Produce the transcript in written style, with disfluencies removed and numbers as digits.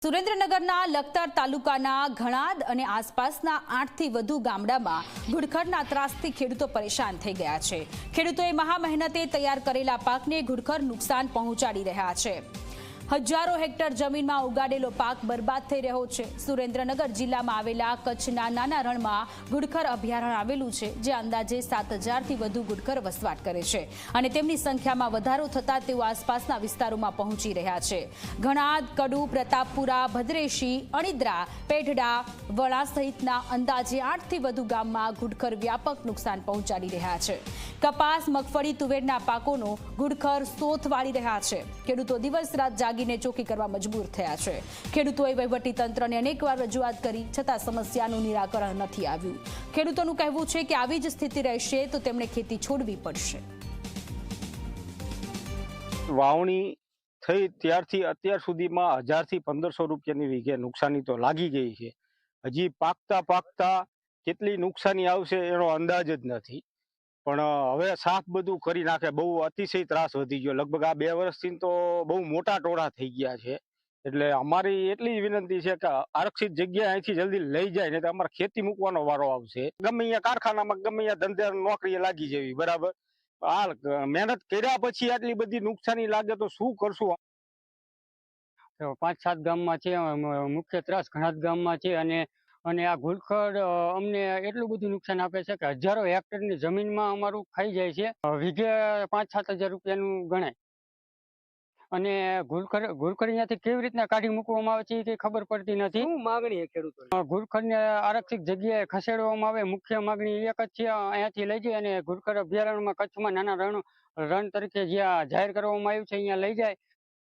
સુરેન્દ્રનગરના લખતર તાલુકાના ઘણાદ અને આસપાસના 8થી વધુ ગામડામાં ઘુડખરના ત્રાસથી ખેડૂતો પરેશાન થઈ ગયા છે। ખેડૂતોએ મહા મહેનતે તૈયાર કરેલા પાકને ઘુડખર નુકસાન પહોંચાડી રહ્યા છે। હજારો હેક્ટર જમીનમાં ઉગાડેલો પાક બરબાદ થઈ રહ્યો છે। સુરેન્દ્રનગર જિલ્લામાં આવેલા કચ્છના નાના રણમાં ઘુડખર અભયારણ્ય આવેલું છે, જે અંદાજે 7000થી વધુ ઘુડખર વસવાટ કરે છે અને તેમની સંખ્યામાં વધારો થતા તેઓ આસપાસના વિસ્તારોમાં પહોંચી રહ્યા છે। ઘણાદ, કડુ, પ્રતાપપુરા, ભદ્રેશી, અણિદ્રા, પેઢડા, વણા સહિતના અંદાજે 8થી વધુ ગામમાં ઘુડખર વ્યાપક નુકસાન પહોંચાડી રહ્યા છે। કપાસ, મગફળી, તુવેરના પાકોનો ઘુડખર સોથ વાળી રહ્યા છે। ખેડૂતો દિવસ રાત જાગીને ચોકી કરવા મજબૂર થયા છે। ખેડૂતોએ વહીવટી તંત્રને અનેકવાર રજૂઆત કરી, છતાં સમસ્યાનું નિરાકરણ નથી આવ્યું। ખેડૂતોનું કહેવું છે કે આવી જ સ્થિતિ રહેશે તો તેમણે ખેતી છોડવી પડશે। વાવણી થઈ ત્યારથી અત્યાર સુધીમાં 1000 થી 1500 રૂપિયાની વીઘે નુકસાની તો લાગી ગઈ છે। હજી પાકતા કેટલી નુકસાની આવશે એનો અંદાજ જ નથી। પણ હવે સાફ બધું કરી નાખે, બહુ અતિશય ત્રાસ વધી ગયો। લગભગ આ 2 વર્ષથી તો બહુ મોટા ટોળા થઈ ગયા છે। એટલે અમારી એટલી જ વિનંતી છે કે આરક્ષિત જગ્યા અહીંથી જલ્દી લઈ જાય, ને તો અમારે ખેતી મૂકવાનો વારો આવશે। ગમે અહીંયા કારખાનામાં, ગમે અહીંયા ધંધે નોકરીએ લાગી જવી, બરાબર। આ મહેનત કર્યા પછી આટલી બધી નુકસાની લાગે તો શું કરશું? 5-7 ગામમાં છે, મુખ્ય ત્રાસ ઘણાદ ગામમાં છે અને આ ઘુડખર અમને એટલું બધું નુકસાન આપે છે કે હજારો હેક્ટરની જમીનમાં અમારું ખાઈ જાય છે। વીઘે 5-7 હજાર રૂપિયાનું ગણાય। અને ઘુડખર અહીંયાથી કેવી રીતના કાઢી મૂકવામાં આવે છે એ ખબર પડતી નથી। શું માંગણી છે ખેડૂતોની? ઘુડખરને આરક્ષિત જગ્યાએ ખસેડવામાં આવે। મુખ્ય માંગણી એક જ છે, અહીંયાથી લઈ જાય અને ઘુડખર અભયારણ્યમાં કચ્છમાં નાના રણ તરીકે જ્યાં જાહેર કરવામાં આવ્યું છે અહીંયા લઈ જાય